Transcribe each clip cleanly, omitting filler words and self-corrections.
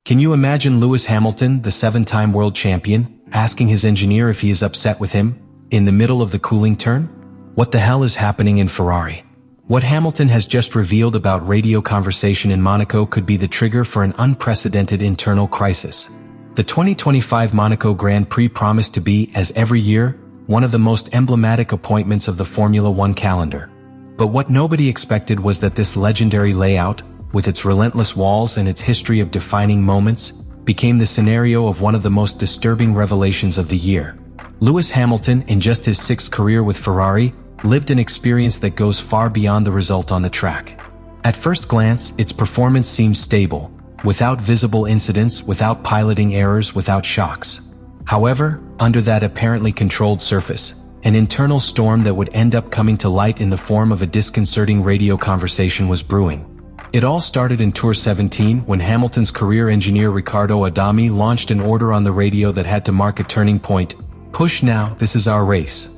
Can you imagine Lewis Hamilton, the 7-time world champion, asking his engineer if he is upset with him, in the middle of the cooling turn? What the hell is happening in Ferrari? What Hamilton has just revealed about radio conversation in Monaco could be the trigger for an unprecedented internal crisis. The 2025 Monaco Grand Prix promised to be, as every year, one of the most emblematic appointments of the Formula One calendar. But what nobody expected was that this legendary layout, with its relentless walls and its history of defining moments, became the scenario of one of the most disturbing revelations of the year. Lewis Hamilton, in just his 6th career with Ferrari, lived an experience that goes far beyond the result on the track. At first glance, its performance seemed stable, without visible incidents, without piloting errors, without shocks. However, under that apparently controlled surface, an internal storm that would end up coming to light in the form of a disconcerting radio conversation was brewing. It all started in Tour 17 when Hamilton's career engineer Riccardo Adami launched an order on the radio that had to mark a turning point. "Push now, this is our race."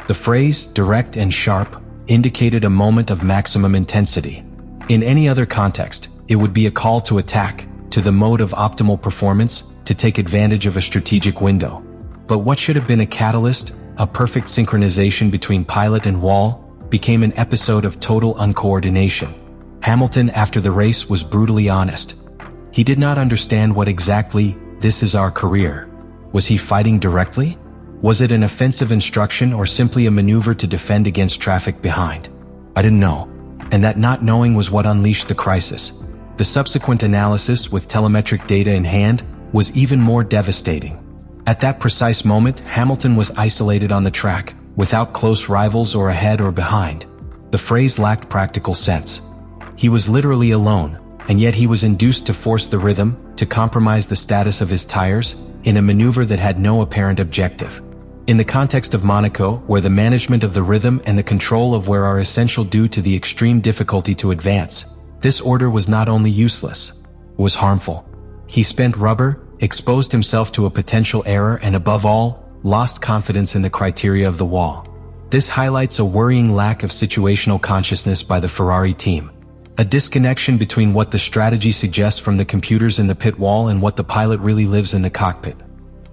The phrase, direct and sharp, indicated a moment of maximum intensity. In any other context, it would be a call to attack, to the mode of optimal performance, to take advantage of a strategic window. But what should have been a catalyst, a perfect synchronization between pilot and wall, became an episode of total uncoordination. Hamilton, after the race, was brutally honest. He did not understand what exactly, "This is our career." Was he fighting directly? Was it an offensive instruction or simply a maneuver to defend against traffic behind? "I didn't know." And that not knowing was what unleashed the crisis. The subsequent analysis, with telemetric data in hand, was even more devastating. At that precise moment, Hamilton was isolated on the track, without close rivals or ahead or behind. The phrase lacked practical sense. He was literally alone, and yet he was induced to force the rhythm, to compromise the status of his tires, in a maneuver that had no apparent objective. In the context of Monaco, where the management of the rhythm and the control of where are essential due to the extreme difficulty to advance, this order was not only useless, it was harmful. He spent rubber, exposed himself to a potential error, and above all, lost confidence in the criteria of the wall. This highlights a worrying lack of situational consciousness by the Ferrari team. A disconnection between what the strategy suggests from the computers in the pit wall and what the pilot really lives in the cockpit.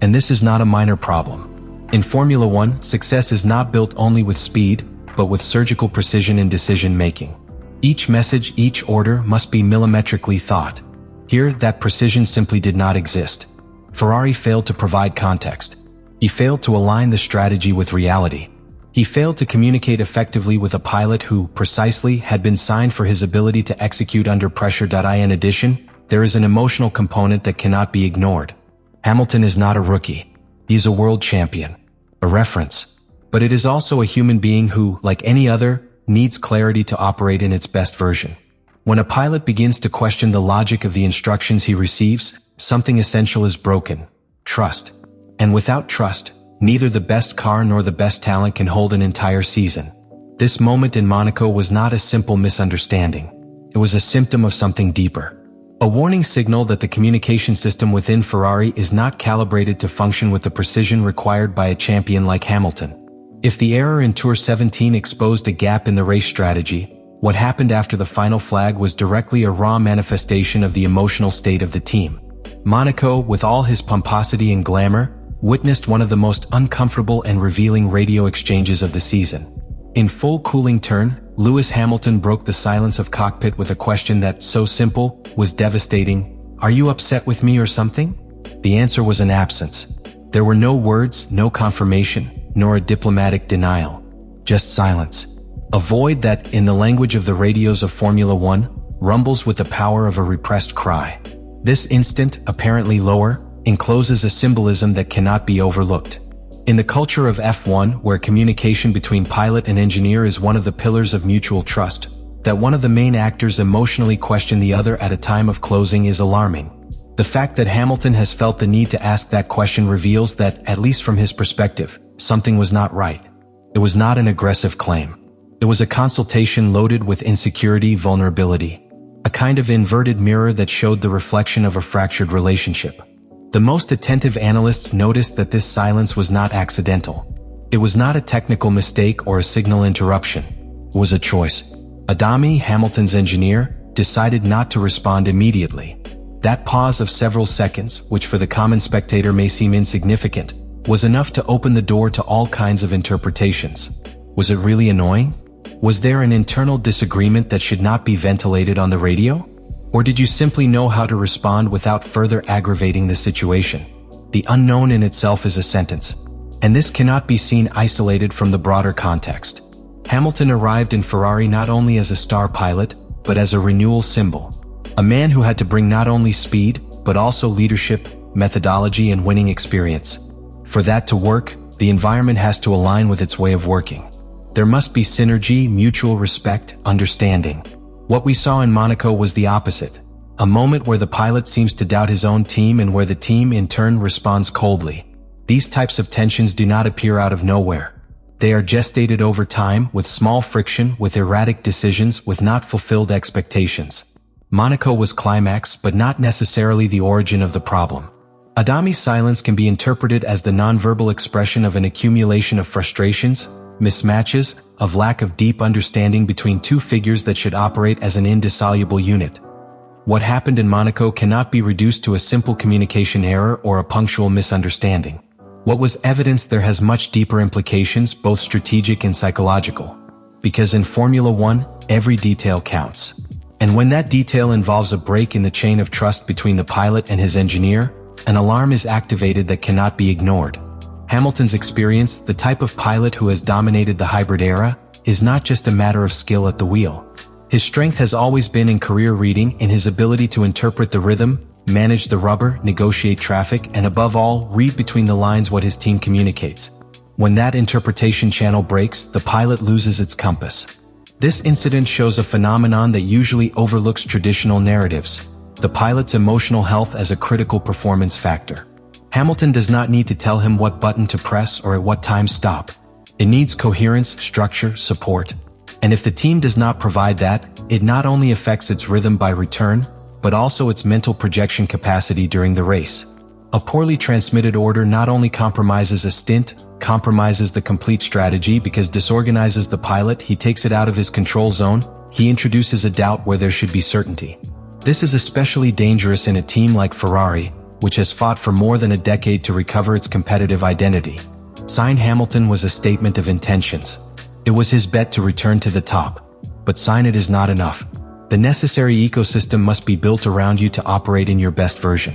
And this is not a minor problem. In Formula One, success is not built only with speed, but with surgical precision in decision-making. Each message, each order must be millimetrically thought. Here, that precision simply did not exist. Ferrari failed to provide context. He failed to align the strategy with reality. He failed to communicate effectively with a pilot who, precisely, had been signed for his ability to execute under pressure. In addition, there is an emotional component that cannot be ignored. Hamilton is not a rookie. He is a world champion, a reference. But it is also a human being who, like any other, needs clarity to operate in its best version. When a pilot begins to question the logic of the instructions he receives, something essential is broken: trust. And without trust, neither the best car nor the best talent can hold an entire season. This moment in Monaco was not a simple misunderstanding. It was a symptom of something deeper. A warning signal that the communication system within Ferrari is not calibrated to function with the precision required by a champion like Hamilton. If the error in Tour 17 exposed a gap in the race strategy, what happened after the final flag was directly a raw manifestation of the emotional state of the team. Monaco, with all his pomposity and glamour, witnessed one of the most uncomfortable and revealing radio exchanges of the season. In full cooling turn, Lewis Hamilton broke the silence of cockpit with a question that, so simple, was devastating: "Are you upset with me or something?" The answer was an absence. There were no words, no confirmation, nor a diplomatic denial. Just silence. A void that, in the language of the radios of Formula One, rumbles with the power of a repressed cry. This instant, apparently lower, encloses a symbolism that cannot be overlooked. In the culture of F1, where communication between pilot and engineer is one of the pillars of mutual trust, that one of the main actors emotionally question the other at a time of closing is alarming. The fact that Hamilton has felt the need to ask that question reveals that, at least from his perspective, something was not right. It was not an aggressive claim. It was a consultation loaded with insecurity, vulnerability. A kind of inverted mirror that showed the reflection of a fractured relationship. The most attentive analysts noticed that this silence was not accidental. It was not a technical mistake or a signal interruption. It was a choice. Adami, Hamilton's engineer, decided not to respond immediately. That pause of several seconds, which for the common spectator may seem insignificant, was enough to open the door to all kinds of interpretations. Was it really annoying? Was there an internal disagreement that should not be ventilated on the radio? Or did you simply know how to respond without further aggravating the situation? The unknown in itself is a sentence, and this cannot be seen isolated from the broader context. Hamilton arrived in Ferrari not only as a star pilot, but as a renewal symbol. A man who had to bring not only speed, but also leadership, methodology, and winning experience. For that to work, the environment has to align with its way of working. There must be synergy, mutual respect, understanding. What we saw in Monaco was the opposite. A moment where the pilot seems to doubt his own team and where the team in turn responds coldly. These types of tensions do not appear out of nowhere. They are gestated over time, with small friction, with erratic decisions, with not fulfilled expectations. Monaco was climax, but not necessarily the origin of the problem. Adami's silence can be interpreted as the nonverbal expression of an accumulation of frustrations, mismatches, of lack of deep understanding between two figures that should operate as an indissoluble unit. What happened in Monaco cannot be reduced to a simple communication error or a punctual misunderstanding. What was evidenced there has much deeper implications, both strategic and psychological. Because in Formula One, every detail counts. And when that detail involves a break in the chain of trust between the pilot and his engineer, an alarm is activated that cannot be ignored. Hamilton's experience, the type of pilot who has dominated the hybrid era, is not just a matter of skill at the wheel. His strength has always been in career reading, in his ability to interpret the rhythm, manage the rubber, negotiate traffic, and above all, read between the lines what his team communicates. When that interpretation channel breaks, the pilot loses its compass. This incident shows a phenomenon that usually overlooks traditional narratives: the pilot's emotional health as a critical performance factor. Hamilton does not need to tell him what button to press or at what time stop. It needs coherence, structure, support. And if the team does not provide that, it not only affects its rhythm by return, but also its mental projection capacity during the race. A poorly transmitted order not only compromises a stint, compromises the complete strategy because disorganizes the pilot, he takes it out of his control zone, he introduces a doubt where there should be certainty. This is especially dangerous in a team like Ferrari, which has fought for more than a decade to recover its competitive identity. Sign Hamilton was a statement of intentions. It was his bet to return to the top. But sign it is not enough. The necessary ecosystem must be built around you to operate in your best version.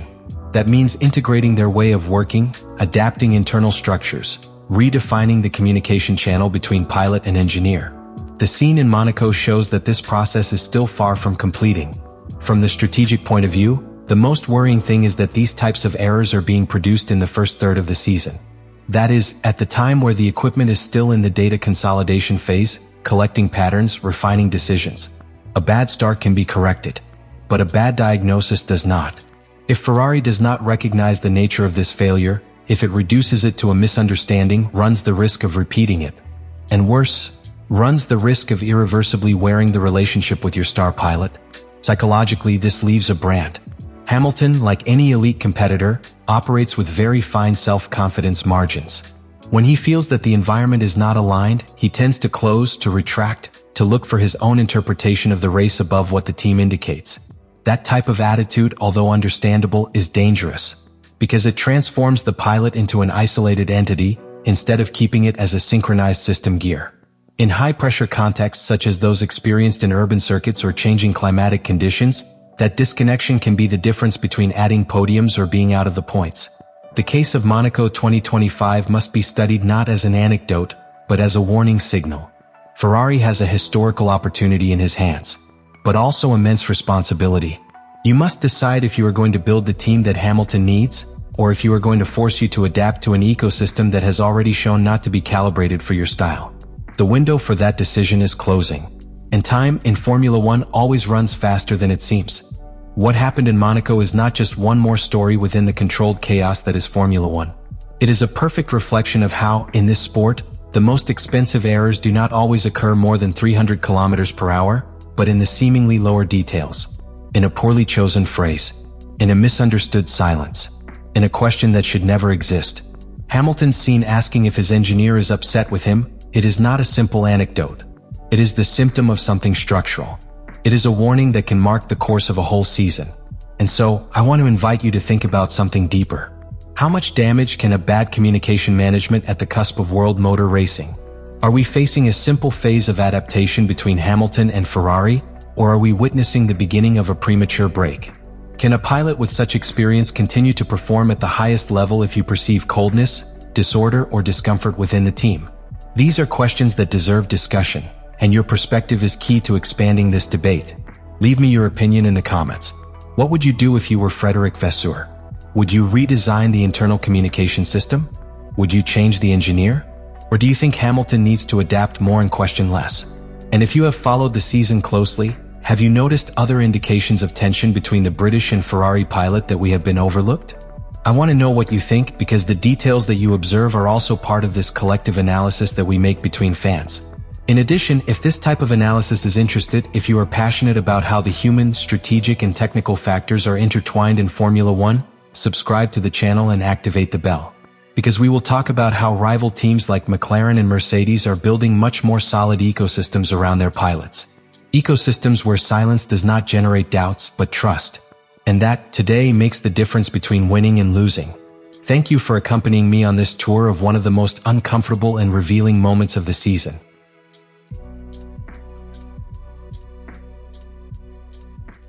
That means integrating their way of working, adapting internal structures, redefining the communication channel between pilot and engineer. The scene in Monaco shows that this process is still far from completing. From the strategic point of view, the most worrying thing is that these types of errors are being produced in the first third of the season. That is, at the time where the equipment is still in the data consolidation phase, collecting patterns, refining decisions. A bad start can be corrected, but a bad diagnosis does not. If Ferrari does not recognize the nature of this failure, if it reduces it to a misunderstanding, runs the risk of repeating it. And worse, runs the risk of irreversibly wearing the relationship with your star pilot. Psychologically, this leaves a brand. Hamilton, like any elite competitor, operates with very fine self-confidence margins. When he feels that the environment is not aligned, he tends to close, to retract, to look for his own interpretation of the race above what the team indicates. That type of attitude, although understandable, is dangerous, because it transforms the pilot into an isolated entity, instead of keeping it as a synchronized system gear. In high-pressure contexts such as those experienced in urban circuits or changing climatic conditions, that disconnection can be the difference between adding podiums or being out of the points. The case of Monaco 2025 must be studied not as an anecdote, but as a warning signal. Ferrari has a historical opportunity in his hands, but also immense responsibility. You must decide if you are going to build the team that Hamilton needs, or if you are going to force you to adapt to an ecosystem that has already shown not to be calibrated for your style. The window for that decision is closing. And time in Formula One always runs faster than it seems. What happened in Monaco is not just one more story within the controlled chaos that is Formula One. It is a perfect reflection of how, in this sport, the most expensive errors do not always occur more than 300 km per hour, but in the seemingly lower details. In a poorly chosen phrase. In a misunderstood silence. In a question that should never exist. Hamilton's seen asking if his engineer is upset with him. It is not a simple anecdote. It is the symptom of something structural. It is a warning that can mark the course of a whole season. And so, I want to invite you to think about something deeper. How much damage can a bad communication management at the cusp of world motor racing? Are we facing a simple phase of adaptation between Hamilton and Ferrari, or are we witnessing the beginning of a premature break? Can a pilot with such experience continue to perform at the highest level if you perceive coldness, disorder, or discomfort within the team? These are questions that deserve discussion, and your perspective is key to expanding this debate. Leave me your opinion in the comments. What would you do if you were Frederic Vasseur? Would you redesign the internal communication system? Would you change the engineer? Or do you think Hamilton needs to adapt more and question less? And if you have followed the season closely, have you noticed other indications of tension between the British and Ferrari pilot that we have been overlooked? I want to know what you think, because the details that you observe are also part of this collective analysis that we make between fans. In addition, if this type of analysis is interested, if you are passionate about how the human, strategic, and technical factors are intertwined in Formula One, subscribe to the channel and activate the bell. Because we will talk about how rival teams like McLaren and Mercedes are building much more solid ecosystems around their pilots. Ecosystems where silence does not generate doubts, but trust. And that, today, makes the difference between winning and losing. Thank you for accompanying me on this tour of one of the most uncomfortable and revealing moments of the season.